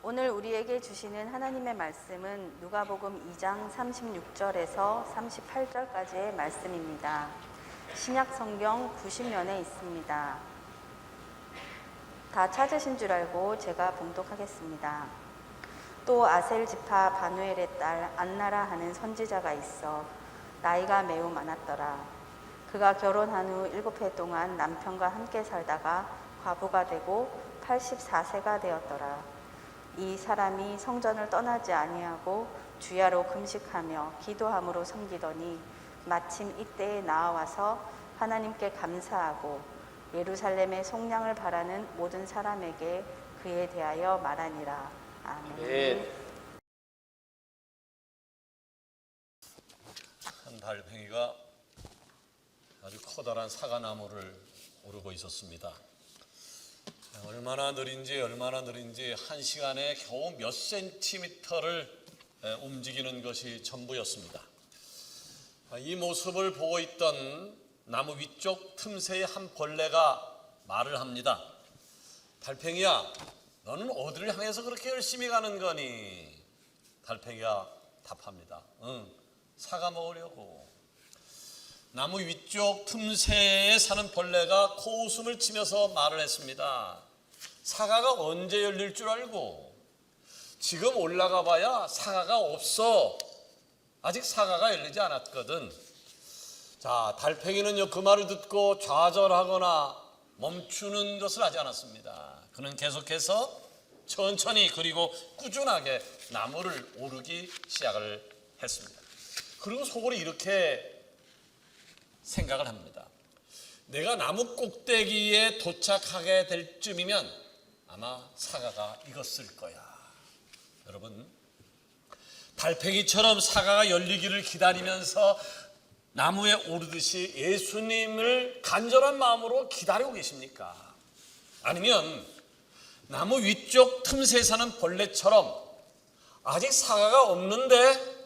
오늘 우리에게 주시는 하나님의 말씀은 누가복음 2장 36절에서 38절까지의 말씀입니다. 신약 성경 90면에 있습니다. 다 찾으신 줄 알고 제가 봉독하겠습니다. 또 아셀 지파 바누엘의 딸 안나라 하는 선지자가 있어 나이가 매우 많았더라. 그가 결혼한 후 7해 동안 남편과 함께 살다가 과부가 되고 84세가 되었더라. 이 사람이 성전을 떠나지 아니하고 주야로 금식하며 기도함으로 섬기더니 마침 이때에 나와서 하나님께 감사하고 예루살렘의 속량을 바라는 모든 사람에게 그에 대하여 말하니라. 아멘. 한 달팽이가 아주 커다란 사과나무를 오르고 있었습니다. 얼마나 느린지 한 시간에 겨우 몇 센티미터를 움직이는 것이 전부였습니다. 이 모습을 보고 있던 나무 위쪽 틈새의 한 벌레가 말을 합니다. 달팽이야, 너는 어디를 향해서 그렇게 열심히 가는 거니? 달팽이가 답합니다. 응, 사과 먹으려고. 나무 위쪽 틈새에 사는 벌레가 코웃음을 치면서 말을 했습니다. 사과가 언제 열릴 줄 알고? 지금 올라가 봐야 사과가 없어. 아직 사과가 열리지 않았거든. 자, 달팽이는요, 그 말을 듣고 좌절하거나 멈추는 것을 하지 않았습니다. 그는 계속해서 천천히 그리고 꾸준하게 나무를 오르기 시작을 했습니다. 그리고 속으로 이렇게 생각을 합니다. 내가 나무 꼭대기에 도착하게 될 쯤이면 아마 사과가 익었을 거야. 여러분, 달팽이처럼 사과가 열리기를 기다리면서 나무에 오르듯이 예수님을 간절한 마음으로 기다리고 계십니까? 아니면 나무 위쪽 틈새에 사는 벌레처럼 아직 사과가 없는데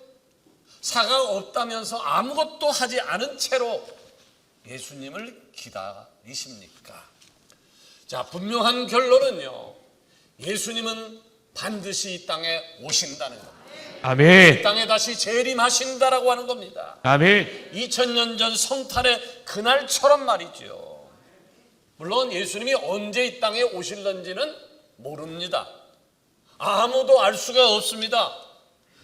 사과가 없다면서 아무것도 하지 않은 채로 예수님을 기다리십니까? 자, 분명한 결론은요, 예수님은 반드시 이 땅에 오신다는 겁니다. 아멘. 이 땅에 다시 재림하신다라고 하는 겁니다. 아멘. 2000년 전 성탄의 그날처럼 말이죠. 물론 예수님이 언제 이 땅에 오실런지는 모릅니다. 아무도 알 수가 없습니다.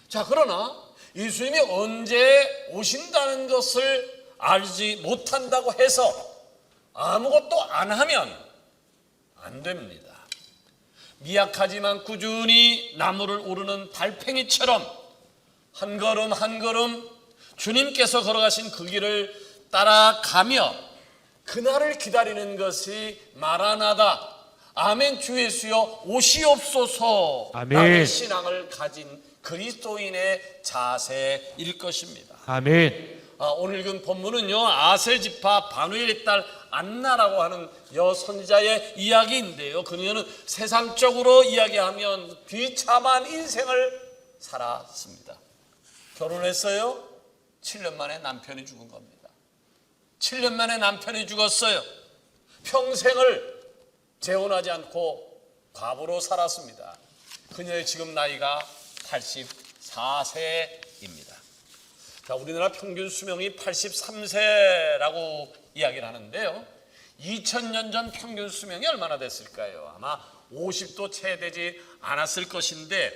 자, 그러나 예수님이 언제 오신다는 것을 알지 못한다고 해서 아무것도 안 하면 안 됩니다. 미약하지만 꾸준히 나무를 오르는 달팽이처럼 한 걸음 한 걸음 주님께서 걸어가신 그 길을 따라가며 그날을 기다리는 것이 마라나다, 아멘 주 예수여 오시옵소서 라는 신앙을 가진 그리스도인의 자세일 것입니다. 아멘. 오늘 읽은 본문은요, 아셀 지파 바누엘의 딸 안나라고 하는 여선지자의 이야기인데요, 그녀는 세상적으로 이야기하면 비참한 인생을 살았습니다. 결혼했어요. 7년 만에 남편이 죽은 겁니다. 7년 만에 남편이 죽었어요. 평생을 재혼하지 않고 과부로 살았습니다. 그녀의 지금 나이가 84세입니다. 자, 우리나라 평균 수명이 83세라고 이야기를 하는데요, 2000년 전 평균 수명이 얼마나 됐을까요? 아마 50도 채 되지 않았을 것인데,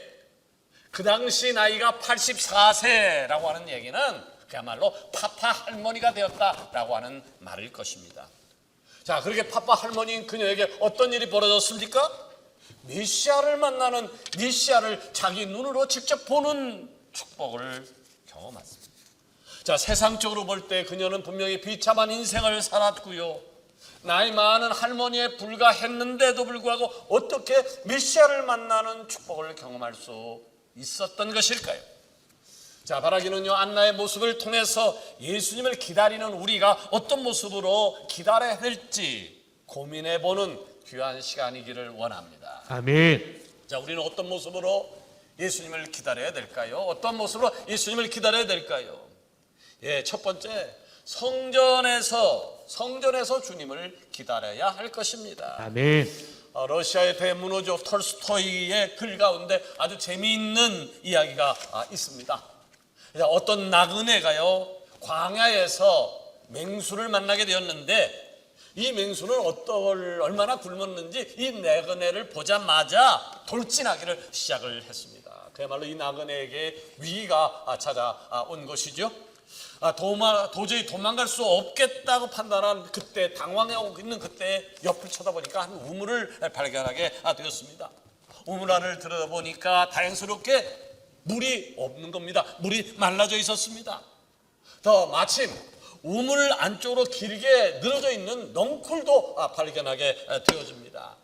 그 당시 나이가 84세라고 하는 얘기는 그야말로 파파 할머니가 되었다라고 하는 말일 것입니다. 자, 그렇게 파파 할머니인 그녀에게 어떤 일이 벌어졌습니까? 메시아를 만나는, 메시아를 자기 눈으로 직접 보는 축복을 경험했습니다. 자, 세상적으로 볼 때 그녀는 분명히 비참한 인생을 살았고요, 나이 많은 할머니에 불과했는데도 불구하고 어떻게 메시아를 만나는 축복을 경험할 수 있었던 것일까요? 자, 바라기는요, 안나의 모습을 통해서 예수님을 기다리는 우리가 어떤 모습으로 기다려야 될지 고민해보는 귀한 시간이기를 원합니다. 아멘. 자, 우리는 어떤 모습으로 예수님을 기다려야 될까요? 어떤 모습으로 예수님을 기다려야 될까요? 예, 첫 번째, 성전에서 주님을 기다려야 할 것입니다. 아멘. 러시아의 대문호조 톨스토이의 글 가운데 아주 재미있는 이야기가 있습니다. 어떤 나그네가요 광야에서 맹수를 만나게 되었는데 이 맹수는 얼마나 굶었는지 이 나그네를 보자마자 돌진하기를 시작을 했습니다. 그야말로 이 나그네에게 위기가 찾아온 것이죠. 도저히 도망갈 수 없겠다고 판단한 그때, 당황하고 있는 그때 옆을 쳐다보니까 한 우물을 발견하게 되었습니다. 우물 안을 들여다보니까 다행스럽게 물이 없는 겁니다. 물이 말라져 있었습니다. 더 마침 우물 안쪽으로 길게 늘어져 있는 넝쿨도 발견하게 되어집니다.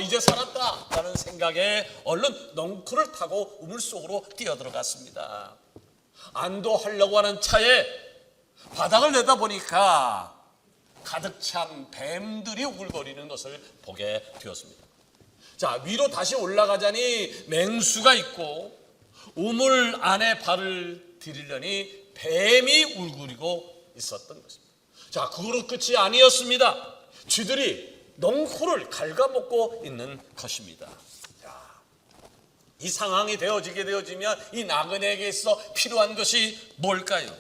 이제 살았다라는 생각에 얼른 넝쿨을 타고 우물 속으로 뛰어들어갔습니다. 안도하려고 하는 차에 바닥을 내다보니까 가득 찬 뱀들이 우글거리는 것을 보게 되었습니다. 자, 위로 다시 올라가자니 맹수가 있고 우물 안에 발을 들이려니 뱀이 울고리고 있었던 것입니다. 자, 그거로 끝이 아니었습니다. 쥐들이 넝쿨을 갉아먹고 있는 것입니다. 이 상황이 되어지면 이 나그네에게 있어 필요한 것이 뭘까요?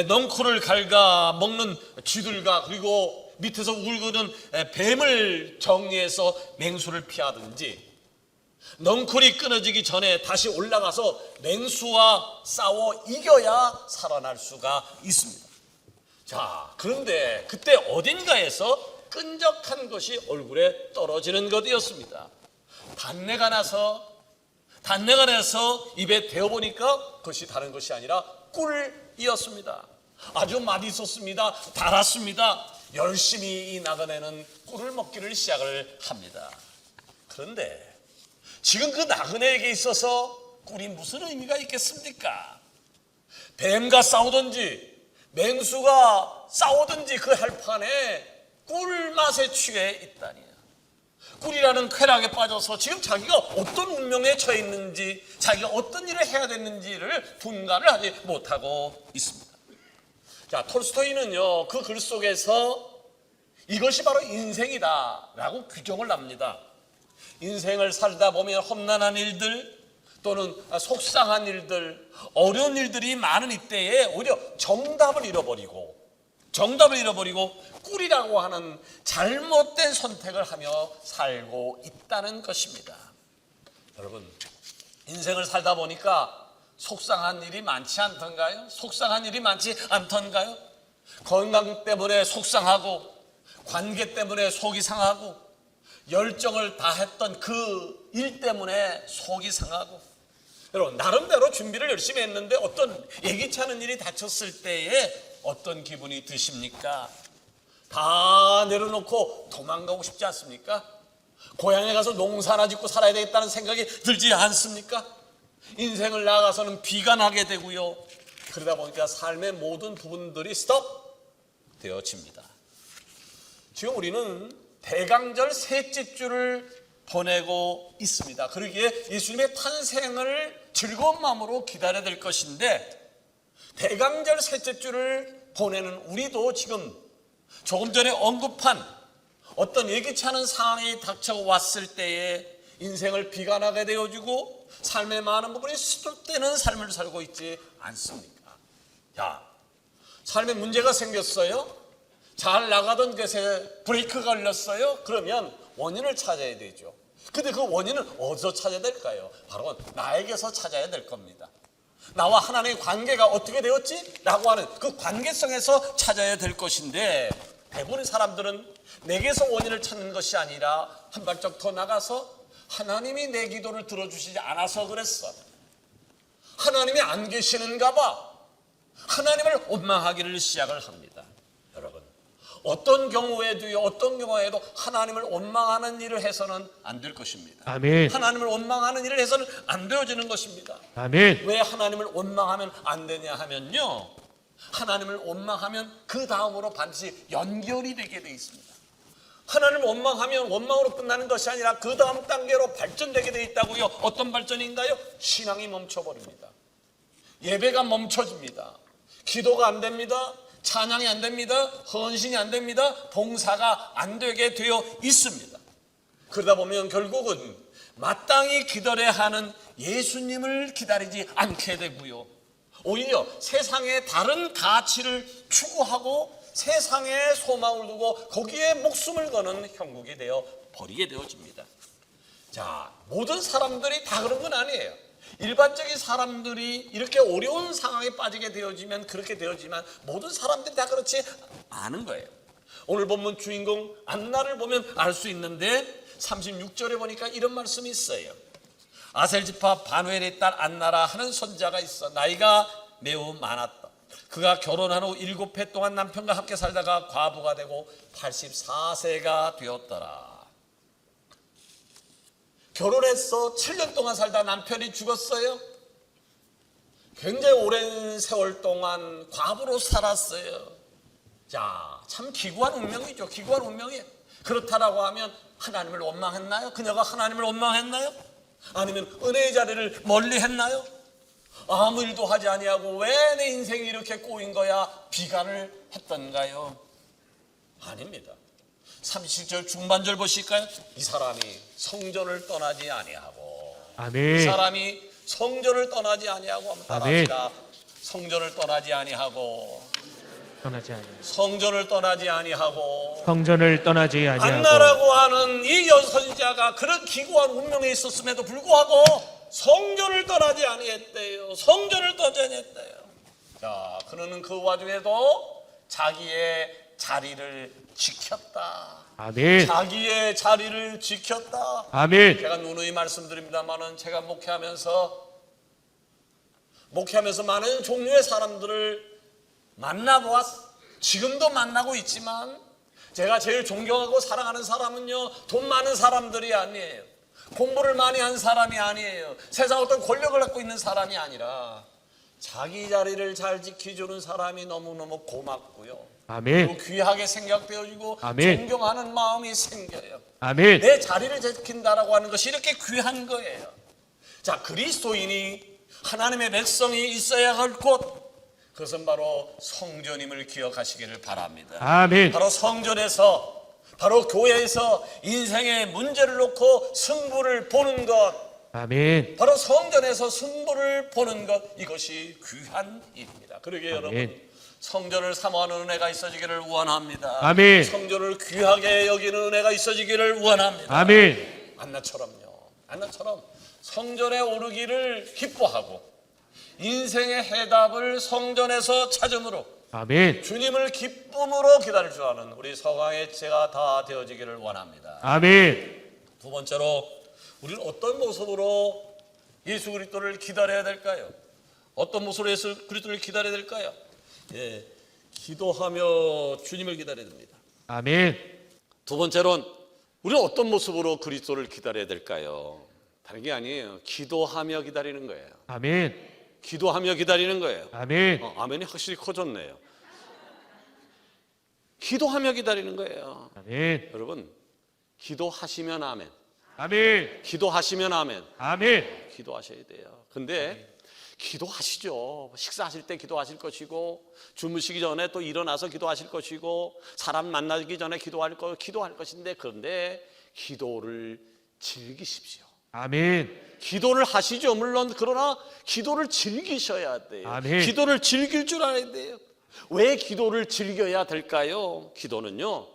넝쿨을 갉아먹는 쥐들과 그리고 밑에서 울고는 뱀을 정리해서 맹수를 피하든지 넝쿨이 끊어지기 전에 다시 올라가서 맹수와 싸워 이겨야 살아날 수가 있습니다. 자, 그런데 그때 어딘가에서 끈적한 것이 얼굴에 떨어지는 것이었습니다. 단내가 나서 입에 대어보니까 그것이 다른 것이 아니라 꿀이었습니다. 아주 맛있었습니다. 달았습니다. 열심히 이 나그네는 꿀을 먹기를 시작을 합니다. 그런데 지금 그 나그네에게 있어서 꿀이 무슨 의미가 있겠습니까? 뱀과 싸우든지 맹수가 싸우든지 그 할판에 꿀맛에 취해 있다니. 꿀이라는 쾌락에 빠져서 지금 자기가 어떤 운명에 처해 있는지, 자기가 어떤 일을 해야 되는지를 분간을 하지 못하고 있습니다. 자, 톨스토이는요 그 글 속에서 이것이 바로 인생이다라고 규정을 합니다. 인생을 살다 보면 험난한 일들 또는 속상한 일들, 어려운 일들이 많은 이때에 오히려 정답을 잃어버리고 꿀이라고 하는 잘못된 선택을 하며 살고 있다는 것입니다. 여러분, 인생을 살다 보니까 속상한 일이 많지 않던가요? 속상한 일이 많지 않던가요? 건강 때문에 속상하고 관계 때문에 속이 상하고 열정을 다했던 그 일 때문에 속이 상하고 여러분, 나름대로 준비를 열심히 했는데 어떤 예기치 않은 일이 닥쳤을 때에 어떤 기분이 드십니까? 다 내려놓고 도망가고 싶지 않습니까? 고향에 가서 농사나 짓고 살아야 되겠다는 생각이 들지 않습니까? 인생을 나아가서는 비관하게 되고요. 그러다 보니까 삶의 모든 부분들이 스톱 되어집니다. 지금 우리는 대강절 셋째 주를 보내고 있습니다. 그러기에 예수님의 탄생을 즐거운 마음으로 기다려야 될 것인데 대강절 셋째 주를 보내는 우리도 지금 조금 전에 언급한 어떤 예기치 않은 상황이 닥쳐왔을 때에 인생을 비관하게 되어지고 삶의 많은 부분이 스톱되는 삶을 살고 있지 않습니까? 야, 삶에 문제가 생겼어요? 잘 나가던 것에 브레이크가 걸렸어요? 그러면 원인을 찾아야 되죠. 근데 그 원인은 어디서 찾아야 될까요? 바로 나에게서 찾아야 될 겁니다. 나와 하나님의 관계가 어떻게 되었지? 라고 하는 그 관계성에서 찾아야 될 것인데 대부분의 사람들은 내게서 원인을 찾는 것이 아니라 한 발짝 더 나가서 하나님이 내 기도를 들어주시지 않아서 그랬어. 하나님이 안 계시는가 봐. 하나님을 원망하기를 시작을 합니다. 여러분, 어떤 경우에도 하나님을 원망하는 일을 해서는 안 될 것입니다. 아멘. 하나님을 원망하는 일을 해서는 안 되어지는 것입니다. 아멘. 왜 하나님을 원망하면 안 되냐 하면요, 하나님을 원망하면 그 다음으로 반드시 연결이 되게 돼 있습니다. 하나님을 원망하면 원망으로 끝나는 것이 아니라 그 다음 단계로 발전되게 돼 있다고요. 어떤 발전인가요? 신앙이 멈춰버립니다. 예배가 멈춰집니다. 기도가 안 됩니다. 찬양이 안 됩니다. 헌신이 안 됩니다. 봉사가 안 되게 되어 있습니다. 그러다 보면 결국은 마땅히 기다려야 하는 예수님을 기다리지 않게 되고요. 오히려 세상의 다른 가치를 추구하고 세상에 소망을 두고 거기에 목숨을 거는 형국이 되어 버리게 되어집니다. 자, 모든 사람들이 다 그런 건 아니에요. 일반적인 사람들이 이렇게 어려운 상황에 빠지게 되어지면 그렇게 되어지만 모든 사람들이 다 그렇지 않은 거예요. 오늘 본문 주인공 안나를 보면 알 수 있는데 36절에 보니까 이런 말씀이 있어요. 아셀 지파 바누엘의 딸 안나라 하는 손자가 있어 나이가 매우 많았다. 그가 결혼한 후 7해 동안 남편과 함께 살다가 과부가 되고 84세가 되었더라. 결혼해서 7년 동안 살다 남편이 죽었어요. 굉장히 오랜 세월 동안 과부로 살았어요. 자, 참 기구한 운명이죠. 기구한 운명이에요. 그렇다라고 하면 하나님을 원망했나요? 그녀가 하나님을 원망했나요? 아니면 은혜의 자리를 멀리 했나요? 아무 일도 하지 아니하고 왜 내 인생이 이렇게 꼬인 거야? 비관을 했던가요? 아닙니다. 37절 중반절 보실까요? 이 사람이 성전을 떠나지 아니하고 아멘. 이 사람이 성전을 떠나지 아니하고 한번 아멘. 따라합시다. 성전을 떠나지 아니하고 떠나지 아니하고 성전을 떠나지 아니하고 성전을 떠나지 아니하고 안나라고 하는 이 여선자가 그런 기구한 운명에 있었음에도 불구하고 성전을 떠나지 아니했대요. 성전을 떠나지 아니했대요. 자, 그는 그 와중에도 자기의 자리를 지켰다. 아멘. 자기의 자리를 지켰다. 아멘. 제가 누누이 말씀드립니다만은 제가 목회하면서 많은 종류의 사람들을 만나보았, 지금도 만나고 있지만 제가 제일 존경하고 사랑하는 사람은요, 돈 많은 사람들이 아니에요. 공부를 많이 한 사람이 아니에요. 세상 어떤 권력을 갖고 있는 사람이 아니라 자기 자리를 잘 지켜주는 사람이 너무너무 고맙고요. 아멘. 그리고 귀하게 생각되어지고 아멘. 존경하는 마음이 생겨요. 아멘. 내 자리를 지킨다라고 하는 것이 이렇게 귀한 거예요. 자, 그리스도인이 하나님의 백성이 있어야 할 곳, 그것은 바로 성전임을 기억하시기를 바랍니다. 아멘. 바로 성전에서, 바로 교회에서 인생의 문제를 놓고 승부를 보는 것, 아멘. 바로 성전에서 승부를 보는 것, 이것이 귀한 일입니다. 그러게 아멘. 여러분, 성전을 사모하는 은혜가 있어지기를 원합니다. 아멘. 성전을 귀하게 여기는 은혜가 있어지기를 원합니다. 아멘. 안나처럼 성전에 오르기를 기뻐하고 인생의 해답을 성전에서 찾음으로 아멘. 주님을 기쁨으로 기다릴 줄 아는 우리 서강의 제가 다 되어지기를 원합니다. 아멘. 두 번째로 우리는 어떤 모습으로 예수 그리스도를 기다려야 될까요? 어떤 모습으로 예수 그리스도를 기다려야 될까요? 예, 기도하며 주님을 기다려야 됩니다. 아멘. 두 번째로는 우리는 어떤 모습으로 그리스도를 기다려야 될까요? 다른 게 아니에요. 기도하며 기다리는 거예요. 아멘. 기도하며 기다리는 거예요. 아멘. 아멘이 확실히 커졌네요. 기도하며 기다리는 거예요. 아멘. 여러분, 기도하시면 아멘. 아멘. 기도하시면 아멘. 아멘. 기도하셔야 돼요. 근데 기도하시죠. 식사하실 때 기도하실 것이고, 주무시기 전에 또 일어나서 기도하실 것이고, 사람 만나기 전에 기도할 것인데, 그런데 기도를 즐기십시오. 아멘. 기도를 하시죠. 물론 그러나 기도를 즐기셔야 돼요. 아멘. 기도를 즐길 줄 알아야 돼요. 왜 기도를 즐겨야 될까요? 기도는요,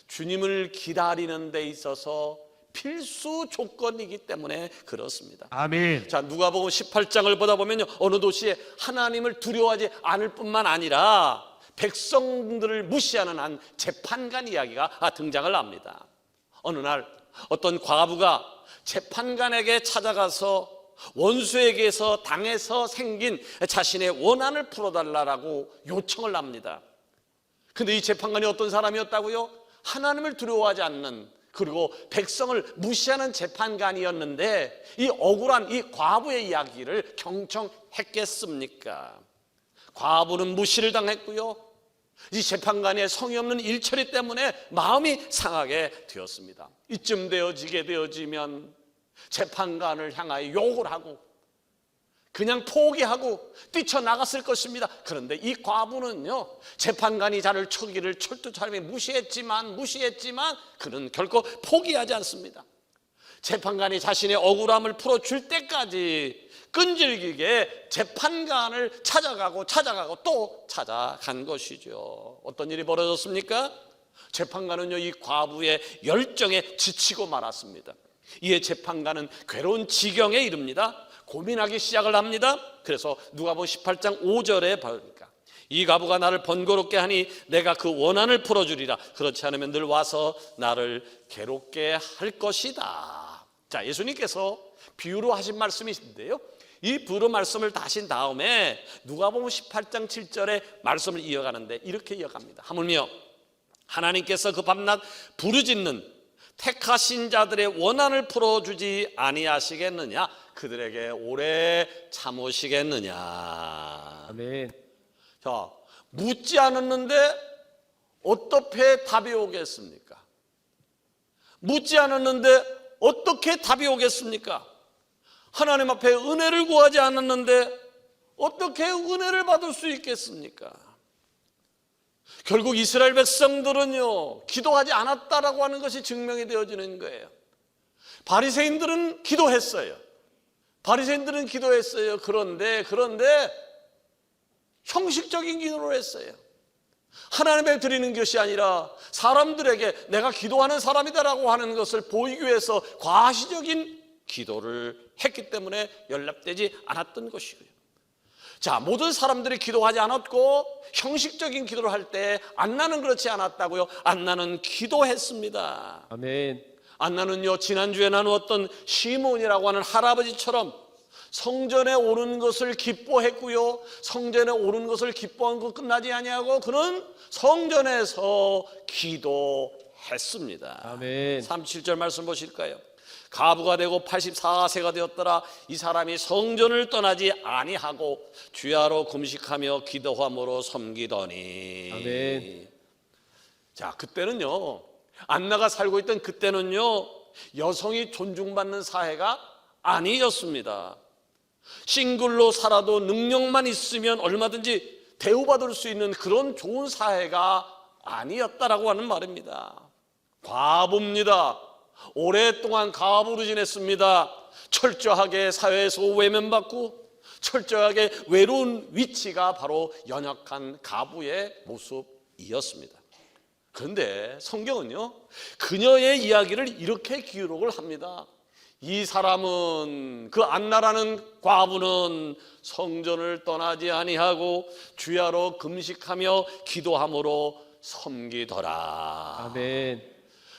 주님을 기다리는 데 있어서 필수 조건이기 때문에 그렇습니다. 아멘. 자, 누가복음 18장을 보다 보면요, 어느 도시에 하나님을 두려워하지 않을 뿐만 아니라 백성들을 무시하는 한 재판관 이야기가 등장을 합니다. 어느 날 어떤 과부가 재판관에게 찾아가서 원수에게서 당해서 생긴 자신의 원한을 풀어달라고 요청을 합니다. 근데 이 재판관이 어떤 사람이었다고요? 하나님을 두려워하지 않는, 그리고 백성을 무시하는 재판관이었는데 이 억울한 이 과부의 이야기를 경청했겠습니까? 과부는 무시를 당했고요, 이 재판관의 성의 없는 일처리 때문에 마음이 상하게 되었습니다. 이쯤 되어지면 재판관을 향하여 욕을 하고 그냥 포기하고 뛰쳐나갔을 것입니다. 그런데 이 과부는요, 재판관이 자를 초기를 철두철미 무시했지만 그는 결코 포기하지 않습니다. 재판관이 자신의 억울함을 풀어줄 때까지 끈질기게 재판관을 찾아가고 또 찾아간 것이죠. 어떤 일이 벌어졌습니까? 재판관은요, 이 과부의 열정에 지치고 말았습니다. 이에 재판관은 괴로운 지경에 이릅니다. 고민하기 시작을 합니다. 그래서 누가복음 18장 5절에 보니까 이 과부가 나를 번거롭게 하니 내가 그 원한을 풀어주리라. 그렇지 않으면 늘 와서 나를 괴롭게 할 것이다. 자, 예수님께서 비유로 하신 말씀이신데요, 이 비유로 말씀을 다 하신 다음에 누가복음 18장 7절에 말씀을 이어가는데 이렇게 이어갑니다. 하물며 하나님께서 그 밤낮 부르짖는 택하신 자들의 원한을 풀어주지 아니하시겠느냐? 그들에게 오래 참으시겠느냐? 아멘. 자, 묻지 않았는데 어떻게 답이 오겠습니까? 묻지 않았는데 어떻게 답이 오겠습니까? 하나님 앞에 은혜를 구하지 않았는데 어떻게 은혜를 받을 수 있겠습니까? 결국 이스라엘 백성들은요, 기도하지 않았다라고 하는 것이 증명이 되어지는 거예요. 바리새인들은 기도했어요. 그런데 형식적인 기도를 했어요. 하나님께 드리는 것이 아니라 사람들에게 내가 기도하는 사람이다라고 하는 것을 보이기 위해서 과시적인 기도를 했기 때문에 연락되지 않았던 것이고요. 자, 모든 사람들이 기도하지 않았고 형식적인 기도를 할 때 안나는 그렇지 않았다고요. 안나는 기도했습니다. 아멘. 안나는요, 지난주에 나누었던 시몬이라고 하는 할아버지처럼 성전에 오는 것을 기뻐했고요, 성전에 오는 것을 기뻐한 것 끝나지 아니하고 그는 성전에서 기도했습니다. 아멘. 37절 말씀 보실까요? 가부가 되고 84세가 되었더라. 이 사람이 성전을 떠나지 아니하고 주야로 금식하며 기도함으로 섬기더니. 아멘. 자, 그때는요, 안나가 살고 있던 그때는요, 여성이 존중받는 사회가 아니었습니다. 싱글로 살아도 능력만 있으면 얼마든지 대우받을 수 있는 그런 좋은 사회가 아니었다라고 하는 말입니다. 과부입니다. 오랫동안 과부로 지냈습니다. 철저하게 사회에서 외면받고 철저하게 외로운 위치가 바로 연약한 과부의 모습이었습니다. 그런데 성경은요, 그녀의 이야기를 이렇게 기록을 합니다. 이 사람은, 그 안나라는 과부는 성전을 떠나지 아니하고 주야로 금식하며 기도함으로 섬기더라. 아멘.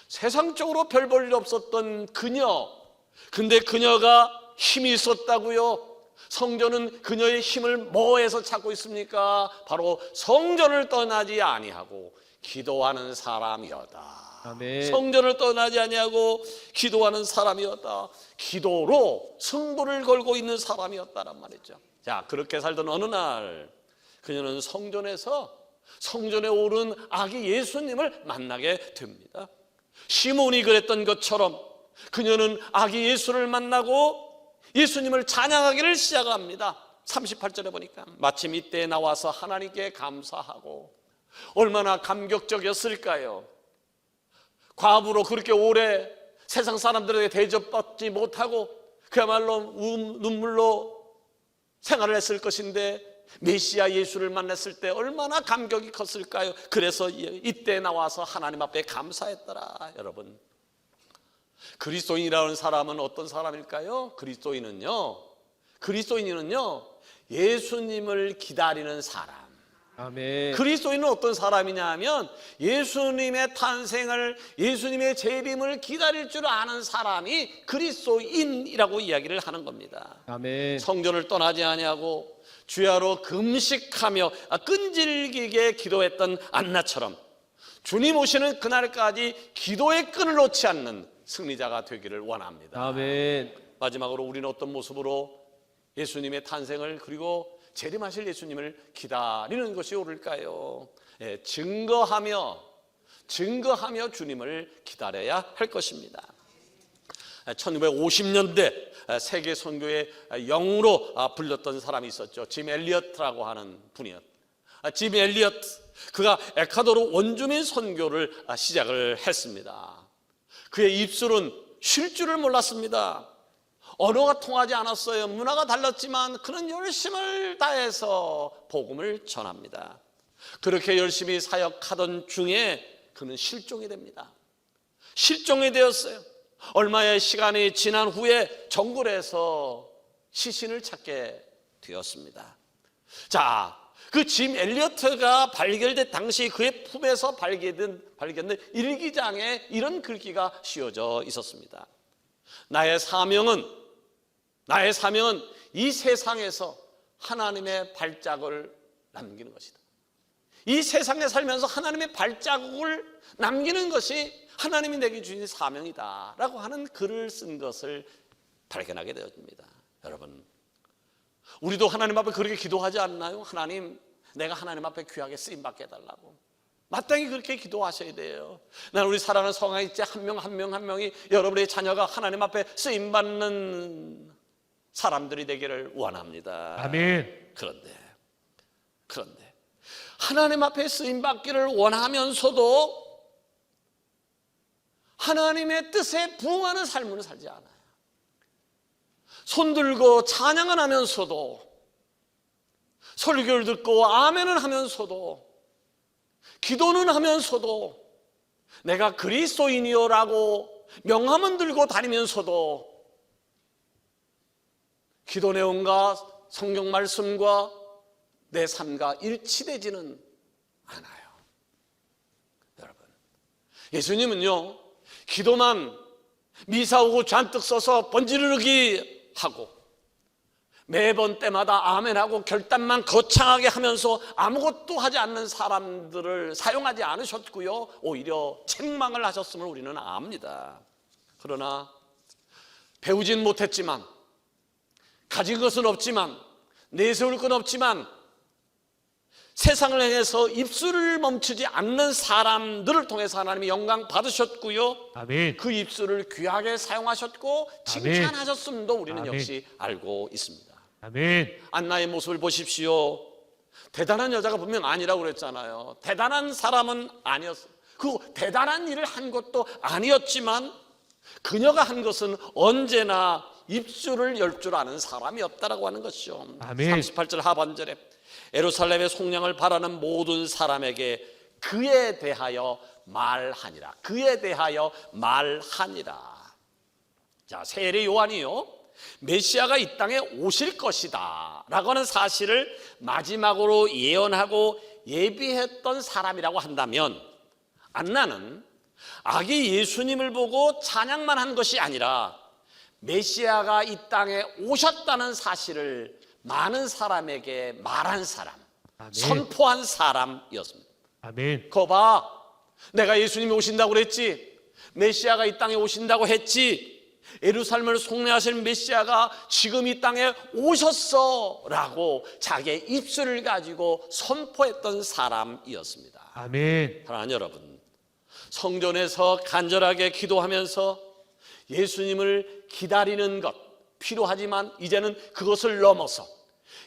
세상적으로 별 볼 일 없었던 그녀, 근데 그녀가 힘이 있었다고요? 성전은 그녀의 힘을 뭐에서 찾고 있습니까? 바로 성전을 떠나지 아니하고 기도하는 사람이었다. 아멘. 성전을 떠나지 아니하고 기도하는 사람이었다. 기도로 승부를 걸고 있는 사람이었다란 말이죠. 자, 그렇게 살던 어느 날 그녀는 성전에 오른 아기 예수님을 만나게 됩니다. 시몬이 그랬던 것처럼 그녀는 아기 예수를 만나고 예수님을 찬양하기를 시작합니다. 38절에 보니까 마침 이때에 나와서 하나님께 감사하고, 얼마나 감격적이었을까요? 과부로 그렇게 오래 세상 사람들에게 대접받지 못하고 그야말로 눈물로 생활을 했을 것인데 메시아 예수를 만났을 때 얼마나 감격이 컸을까요? 그래서 이때 나와서 하나님 앞에 감사했더라. 여러분, 그리스도인이라는 사람은 어떤 사람일까요? 그리스도인은요, 예수님을 기다리는 사람. 아멘. 그리스도인은 어떤 사람이냐 하면 예수님의 탄생을, 예수님의 재림을 기다릴 줄 아는 사람이 그리스도인이라고 이야기를 하는 겁니다. 아멘. 성전을 떠나지 아니하고 주야로 금식하며 끈질기게 기도했던 안나처럼 주님 오시는 그날까지 기도의 끈을 놓지 않는 승리자가 되기를 원합니다. 아멘. 마지막으로 우리는 어떤 모습으로 예수님의 탄생을, 그리고 재림하실 예수님을 기다리는 것이 옳을까요? 증거하며 주님을 기다려야 할 것입니다. 1950년대 세계 선교의 영으로 불렸던 사람이 있었죠. 짐 엘리어트라고 하는 분이었. 짐 엘리어트, 그가 에콰도르 원주민 선교를 시작을 했습니다. 그의 입술은 쉴 줄을 몰랐습니다. 언어가 통하지 않았어요. 문화가 달랐지만 그는 열심을 다해서 복음을 전합니다. 그렇게 열심히 사역하던 중에 그는 실종이 됩니다. 실종이 되었어요. 얼마의 시간이 지난 후에 정글에서 시신을 찾게 되었습니다. 자, 그 짐 엘리어트가 발견된 당시 그의 품에서 발견된 일기장에 이런 글귀가 씌워져 있었습니다. 나의 사명은 이 세상에서 하나님의 발자국을 남기는 것이다. 이 세상에 살면서 하나님의 발자국을 남기는 것이 하나님이 내게 주신 사명이다 라고 하는 글을 쓴 것을 발견하게 되었습니다. 여러분, 우리도 하나님 앞에 그렇게 기도하지 않나요? 하나님, 내가 하나님 앞에 귀하게 쓰임받게 해달라고. 마땅히 그렇게 기도하셔야 돼요. 난 우리 사랑하는 성화일제 한 명 한 명이 여러분의 자녀가 하나님 앞에 쓰임받는 사람들이 되기를 원합니다. 아멘. 그런데 하나님 앞에 쓰임받기를 원하면서도 하나님의 뜻에 부응하는 삶을 살지 않아요. 손들고 찬양을 하면서도, 설교를 듣고 아멘을 하면서도, 기도는 하면서도, 내가 그리스도인이요라고 명함은 들고 다니면서도 기도 내용과 성경 말씀과 내 삶과 일치되지는 않아요. 여러분, 예수님은요, 기도만 미사 오고 잔뜩 써서 번지르르기 하고 매번 때마다 아멘하고 결단만 거창하게 하면서 아무것도 하지 않는 사람들을 사용하지 않으셨고요, 오히려 책망을 하셨음을 우리는 압니다. 그러나 배우진 못했지만, 가진 것은 없지만, 내세울 건 없지만, 세상을 향해서 입술을 멈추지 않는 사람들을 통해서 하나님이 영광 받으셨고요, 아멘. 그 입술을 귀하게 사용하셨고 칭찬하셨음도 우리는 아멘. 역시 알고 있습니다. 아멘. 안나의 모습을 보십시오. 대단한 여자가 분명 아니라고 그랬잖아요. 대단한 사람은 아니었어요. 그 대단한 일을 한 것도 아니었지만 그녀가 한 것은 언제나 입술을 열 줄 아는 사람이었다라고 하는 것이죠. 아멘. 38절 하반절에 예루살렘의 속량을 바라는 모든 사람에게 그에 대하여 말하니라. 그에 대하여 말하니라. 자, 세례 요한이요, 메시아가 이 땅에 오실 것이다 라고 하는 사실을 마지막으로 예언하고 예비했던 사람이라고 한다면, 안나는 아기 예수님을 보고 찬양만 한 것이 아니라 메시아가 이 땅에 오셨다는 사실을 많은 사람에게 말한 사람, 아멘. 선포한 사람이었습니다. 아멘. 거 봐, 내가 예수님이 오신다고 그랬지, 메시아가 이 땅에 오신다고 했지, 예루살렘을 속량하실 메시아가 지금 이 땅에 오셨어 라고 자기의 입술을 가지고 선포했던 사람이었습니다. 아멘. 사랑하는 여러분, 성전에서 간절하게 기도하면서 예수님을 기다리는 것 필요하지만, 이제는 그것을 넘어서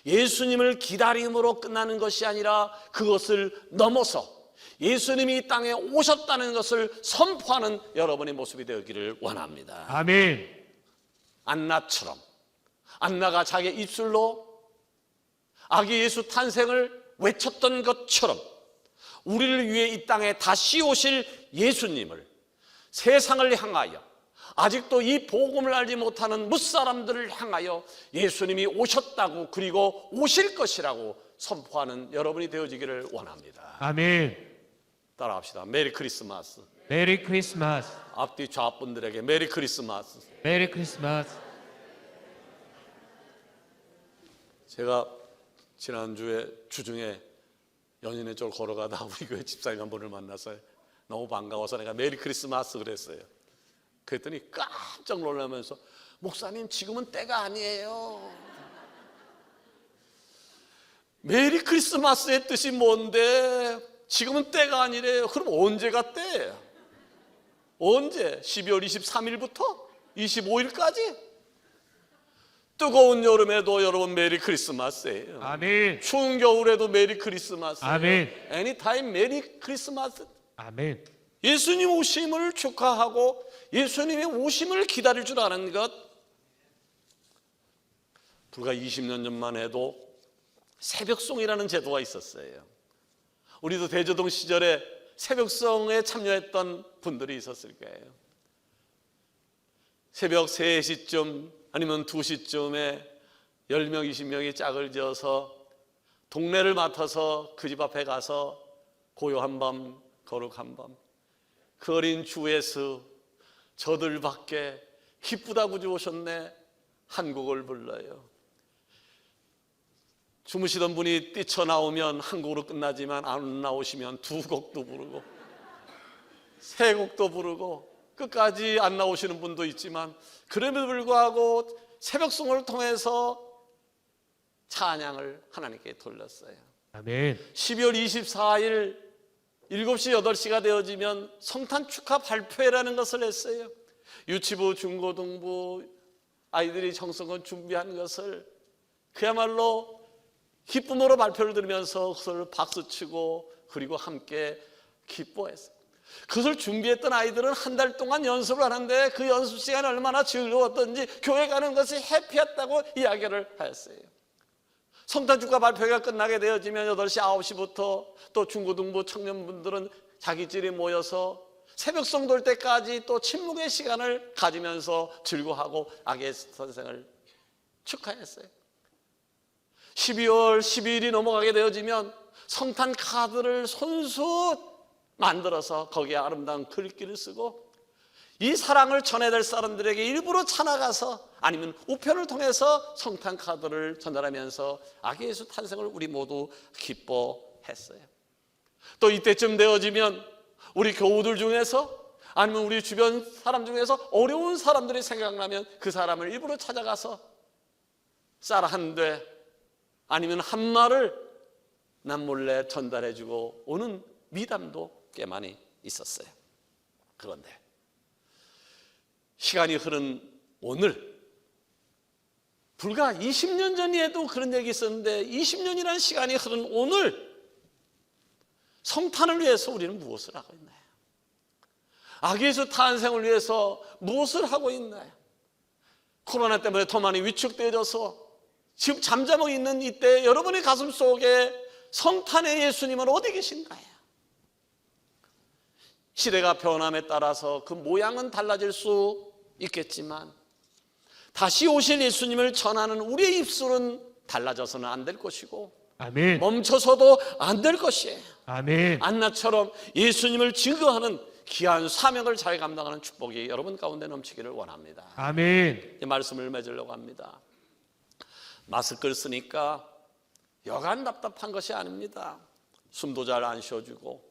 예수님을 기다림으로 끝나는 것이 아니라 그것을 넘어서 예수님이 이 땅에 오셨다는 것을 선포하는 여러분의 모습이 되기를 원합니다. 아멘. 안나처럼, 안나가 자기 입술로 아기 예수 탄생을 외쳤던 것처럼 우리를 위해 이 땅에 다시 오실 예수님을, 세상을 향하여, 아직도 이 복음을 알지 못하는 무사람들을 향하여 예수님이 오셨다고, 그리고 오실 것이라고 선포하는 여러분이 되어지기를 원합니다. 아멘. 따라합시다. 메리 크리스마스. 메리 크리스마스. 앞뒤 좌분들에게 메리 크리스마스. 메리 크리스마스. 제가 지난주에 주중에 연인의 쪽 걸어가다 우리 교회 집사님 한 분을 만나서 너무 반가워서 내가 메리 크리스마스 그랬어요. 그랬더니 깜짝 놀라면서, 목사님 지금은 때가 아니에요. 메리 크리스마스의 뜻이 뭔데 지금은 때가 아니래요. 그럼 언제가 때예요? 언제? 12월 23일부터 25일까지? 뜨거운 여름에도 여러분 메리 크리스마스예요. 아멘. 추운 겨울에도 메리 크리스마스. 아멘. 애니타임 메리 크리스마스. 아멘. 예수님 오심을 축하하고 예수님의 오심을 기다릴 줄 아는 것. 불과 20년 전만 해도 새벽송이라는 제도가 있었어요. 우리도 대저동 시절에 새벽송에 참여했던 분들이 있었을 거예요. 새벽 3시쯤 아니면 2시쯤에 10명, 20명이 짝을 지어서 동네를 맡아서 그 집 앞에 가서 고요한 밤, 거룩한 밤, 그 어린 주에서 저들 밖에 기쁘다 구주 오셨네 한 곡을 불러요. 주무시던 분이 뛰쳐나오면 한 곡으로 끝나지만 안 나오시면 2곡도 부르고 3곡도 부르고 끝까지 안 나오시는 분도 있지만 그럼에도 불구하고 새벽송을 통해서 찬양을 하나님께 돌렸어요. 아멘. 12월 24일 7시, 8시가 되어지면 성탄 축하 발표회라는 것을 했어요. 유치부, 중고등부 아이들이 정성껏 준비한 것을 그야말로 기쁨으로 발표를 들으면서 그것을 박수치고 그리고 함께 기뻐했어요. 그것을 준비했던 아이들은 한 달 동안 연습을 하는데 그 연습 시간이 얼마나 즐거웠던지 교회 가는 것이 해피했다고 이야기를 하였어요. 성탄축하 발표가 끝나게 되어지면 8시, 9시부터 또 중고등부 청년분들은 자기들이 모여서 새벽송 돌 때까지 또 침묵의 시간을 가지면서 즐거워하고 아기의 선생을 축하했어요. 12월 12일이 넘어가게 되어지면 성탄 카드를 손수 만들어서 거기에 아름다운 글귀를 쓰고 이 사랑을 전해야 될 사람들에게 일부러 찾아가서 아니면 우편을 통해서 성탄 카드를 전달하면서 아기 예수 탄생을 우리 모두 기뻐했어요. 또 이때쯤 되어지면 우리 교우들 중에서 아니면 우리 주변 사람 중에서 어려운 사람들이 생각나면 그 사람을 일부러 찾아가서 쌀 한 대 아니면 한 말을 남몰래 전달해주고 오는 미담도 꽤 많이 있었어요. 그런데 시간이 흐른 오늘, 불과 20년 전에도 그런 얘기 있었는데 20년이라는 시간이 흐른 오늘 성탄을 위해서 우리는 무엇을 하고 있나요? 아기 예수 탄생을 위해서 무엇을 하고 있나요? 코로나 때문에 더 많이 위축되어져서 지금 잠자고 있는 이때 여러분의 가슴 속에 성탄의 예수님은 어디 계신가요? 시대가 변함에 따라서 그 모양은 달라질 수 있겠지만 다시 오실 예수님을 전하는 우리의 입술은 달라져서는 안 될 것이고 아멘. 멈춰서도 안 될 것이에요. 아멘. 안나처럼 예수님을 증거하는 귀한 사명을 잘 감당하는 축복이 여러분 가운데 넘치기를 원합니다. 아멘. 이 말씀을 맺으려고 합니다. 마스크를 쓰니까 여간 답답한 것이 아닙니다. 숨도 잘 안 쉬어주고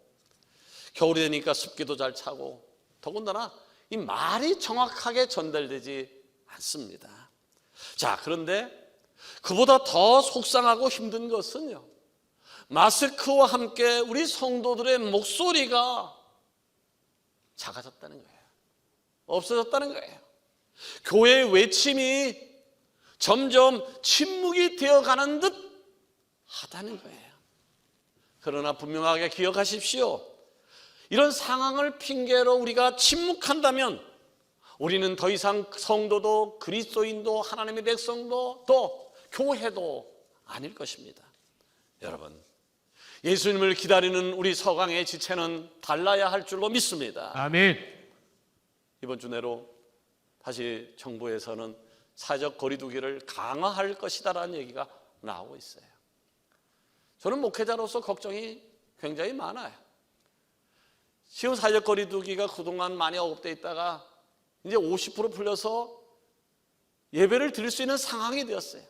겨울이 되니까 습기도 잘 차고 더군다나 이 말이 정확하게 전달되지 않습니다. 자, 그런데 그보다 더 속상하고 힘든 것은요, 마스크와 함께 우리 성도들의 목소리가 작아졌다는 거예요. 없어졌다는 거예요. 교회의 외침이 점점 침묵이 되어가는 듯 하다는 거예요. 그러나 분명하게 기억하십시오. 이런 상황을 핑계로 우리가 침묵한다면 우리는 더 이상 성도도 그리스도인도 하나님의 백성도 또 교회도 아닐 것입니다. 여러분, 예수님을 기다리는 우리 서강의 지체는 달라야 할 줄로 믿습니다. 아멘. 이번 주 내로 다시 정부에서는 사회적 거리두기를 강화할 것이다라는 얘기가 나오고 있어요. 저는 목회자로서 걱정이 굉장히 많아요. 지금 사회적 거리두기가 그동안 많이 억압되어 있다가 이제 50% 풀려서 예배를 드릴 수 있는 상황이 되었어요.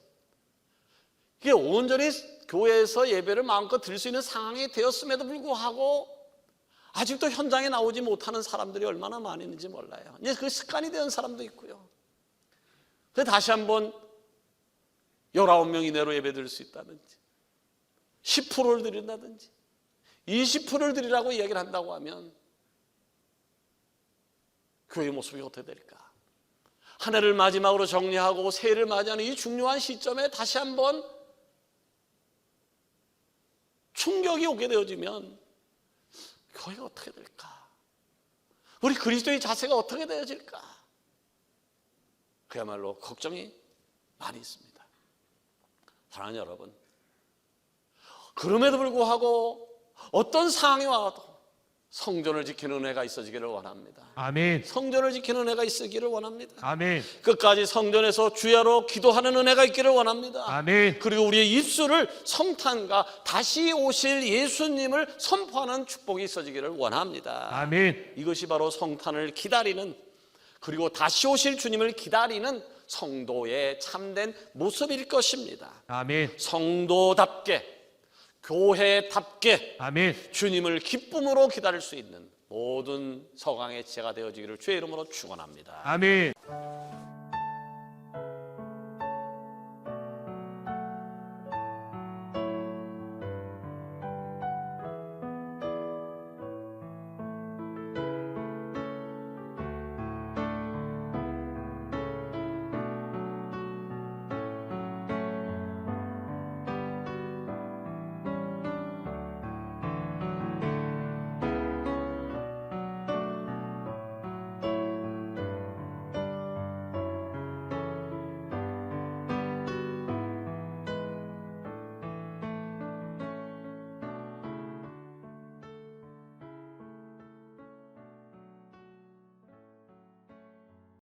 이게 온전히 교회에서 예배를 마음껏 드릴 수 있는 상황이 되었음에도 불구하고 아직도 현장에 나오지 못하는 사람들이 얼마나 많이 있는지 몰라요. 이제 그 습관이 된 사람도 있고요. 그래서 다시 한번 19명 이내로 예배 드릴 수 있다든지 10%를 드린다든지 20%를 드리라고 이야기를 한다고 하면 교회의 모습이 어떻게 될까? 한 해를 마지막으로 정리하고 새해를 맞이하는 이 중요한 시점에 다시 한번 충격이 오게 되어지면 교회가 어떻게 될까? 우리 그리스도의 자세가 어떻게 되어질까? 그야말로 걱정이 많이 있습니다. 사랑하는 여러분, 그럼에도 불구하고 어떤 상황이 와도 성전을 지키는 은혜가 있어지기를 원합니다. 아멘. 성전을 지키는 은혜가 있기를 원합니다. 아멘. 끝까지 성전에서 주야로 기도하는 은혜가 있기를 원합니다. 아멘. 그리고 우리의 입술을 성탄과 다시 오실 예수님을 선포하는 축복이 있어지기를 원합니다. 아멘. 이것이 바로 성탄을 기다리는, 그리고 다시 오실 주님을 기다리는 성도의 참된 모습일 것입니다. 아멘. 성도답게, 교회답게 아멘. 주님을 기쁨으로 기다릴 수 있는 모든 서강의 지체가 되어지기를 주의 이름으로 축원합니다. 아멘.